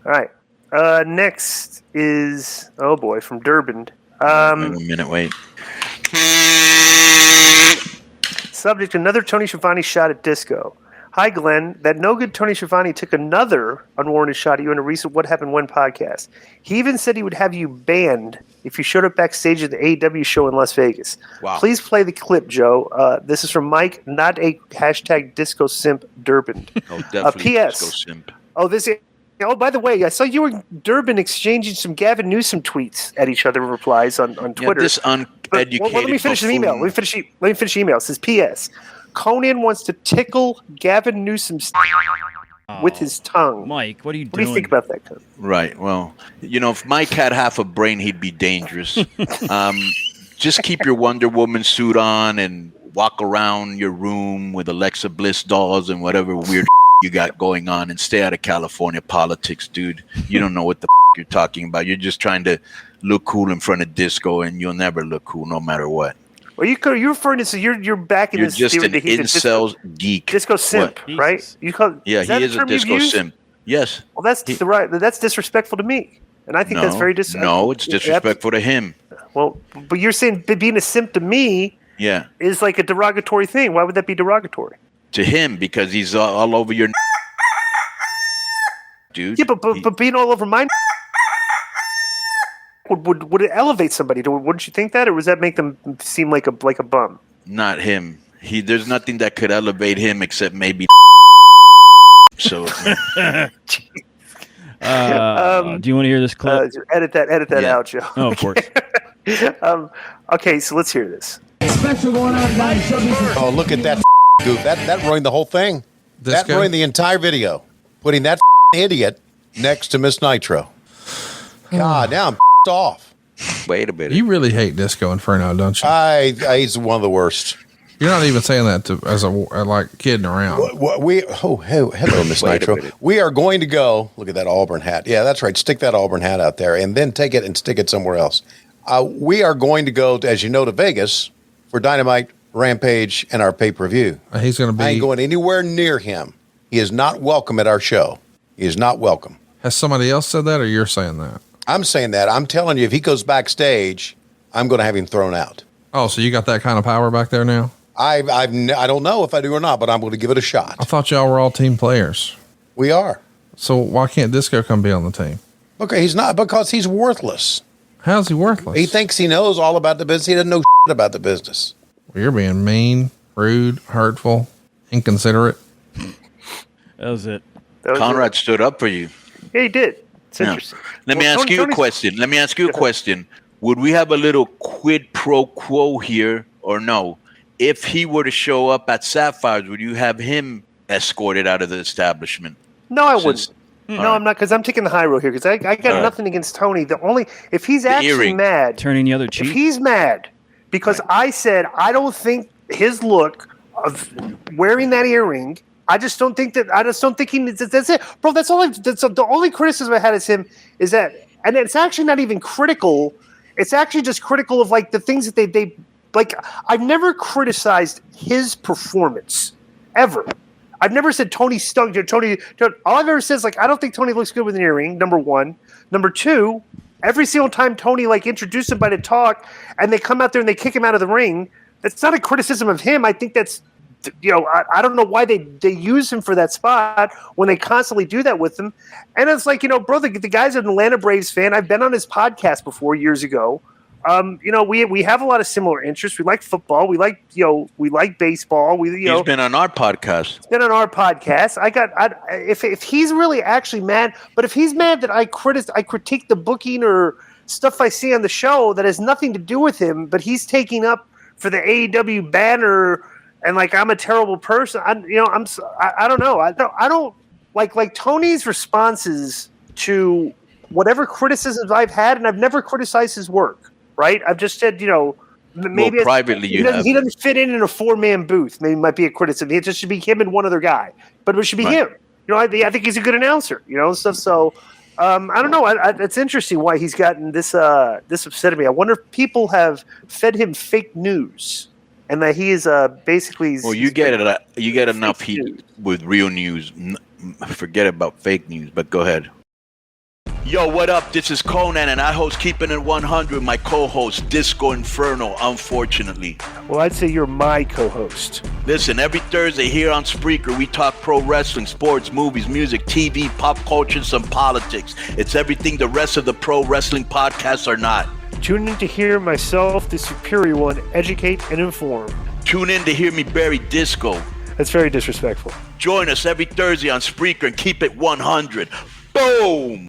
All right. Next is from Durban. Wait a minute, wait. Subject: another Tony Schiavone shot at Disco. Hi, Glenn. That no good Tony Schiavone took another unwarranted shot at you in a recent What Happened When podcast. He even said he would have you banned if you showed up backstage at the AEW show in Las Vegas. Wow. Please play the clip, Joe. This is from Mike, not a hashtag Disco Simp Durban. Oh, definitely P.S. Disco Simp. Oh, by the way, I saw you were Durban exchanging some Gavin Newsom tweets at each other in replies on Twitter. This uneducated let me finish the email. Let me finish the email. It says, P.S. Conan wants to tickle Gavin Newsom with his tongue. Mike, what are you doing? What do you think about that, Conan? Right. Well, if Mike had half a brain, he'd be dangerous. Just keep your Wonder Woman suit on and walk around your room with Alexa Bliss dolls and whatever weird you got going on, and stay out of California politics, dude. You don't know what the you're talking about. You're just trying to look cool in front of Disco, and you'll never look cool no matter what. Well, you're referring to you're back in this. You're just an incel geek. Disco simp, what? right? He is a disco simp. Yes. Well, that's disrespectful to me, and I think that's very disrespectful. No, it's disrespectful to him. Well, but you're saying being a simp to me, is like a derogatory thing. Why would that be derogatory? To him, because he's all over your dude. Yeah, but being all over mine. Would it elevate somebody? Wouldn't you think that, or would that make them seem like a bum? Not him. There's nothing that could elevate him except maybe. So. Do you want to hear this clip? Edit that out, Joe. Oh, of course. Okay, so let's hear this. Special going on tonight. Oh, look at that goof. That ruined the whole thing. Disco? That ruined the entire video. Putting that idiot next to Miss Nitro. God, now I'm off. Wait a minute. You really hate Disco Inferno, don't you? He's one of the worst. You're not even saying that as kidding around. Hello, Miss Nitro. We are going to go. Look at that Auburn hat. Yeah, that's right. Stick that Auburn hat out there, and then take it and stick it somewhere else. We are going to go, as you know, to Vegas for Dynamite, Rampage, and our pay-per-view. He's going to be. I ain't going anywhere near him. He is not welcome at our show. He is not welcome. Has somebody else said that, or you're saying that? I'm saying that. I'm telling you, if he goes backstage, I'm going to have him thrown out. Oh, so you got that kind of power back there now? I don't know if I do or not, but I'm going to give it a shot. I thought y'all were all team players. We are. So why can't Disco come be on the team? Okay, he's not, because he's worthless. How's he worthless? He thinks he knows all about the business. He doesn't know about the business. Well, you're being mean, rude, hurtful, inconsiderate. That was it. Conrad stood up for you. Yeah, he did. It's interesting. Let me ask you a question. Would we have a little quid pro quo here or no? If he were to show up at Sapphires, would you have him escorted out of the establishment? No, I wouldn't. No, I'm not, because I'm taking the high road here, because I got nothing against Tony. If he's actually mad, turning the other cheek. If he's mad because I said I don't think his look of wearing that earring, I just don't think he needs. That's it, bro. That's the only criticism I had of him is that, and it's actually not even critical. It's actually just critical of like the things that they like. I've never criticized his performance ever. I've never said Tony stunk. Tony. All I've ever said is like I don't think Tony looks good with an earring. Number one. Number two. Every single time Tony like introduced somebody to talk, and they come out there and they kick him out of the ring. That's not a criticism of him. I think that's. I don't know why they use him for that spot when they constantly do that with him. And it's like, bro, the guy's an Atlanta Braves fan. I've been on his podcast before years ago. We have a lot of similar interests. We like football. We like baseball. He's been on our podcast. He's been on our podcast. If he's really actually mad, but if he's mad that I critique the booking or stuff I see on the show that has nothing to do with him, but he's taking up for the AEW banner. And like I'm a terrible person. I don't know. I don't like Tony's responses to whatever criticisms I've had, and I've never criticized his work. Right? I've just said, maybe privately he doesn't fit in a 4-man booth. Maybe it might be a criticism. It just should be him and one other guy. But it should be him. I think he's a good announcer. Stuff. So I don't know. It's interesting why he's gotten this upset at me. I wonder if people have fed him fake news. And that he is basically. Well, you get enough heat with real news. Forget about fake news. But go ahead. Yo, what up? This is Conan, and I host Keeping It 100, my co-host, Disco Inferno, unfortunately. Well, I'd say you're my co-host. Listen, every Thursday here on Spreaker, we talk pro wrestling, sports, movies, music, TV, pop culture, and some politics. It's everything the rest of the pro wrestling podcasts are not. Tune in to hear myself, the superior one, educate and inform. Tune in to hear me bury Disco. That's very disrespectful. Join us every Thursday on Spreaker and keep it 100. Boom!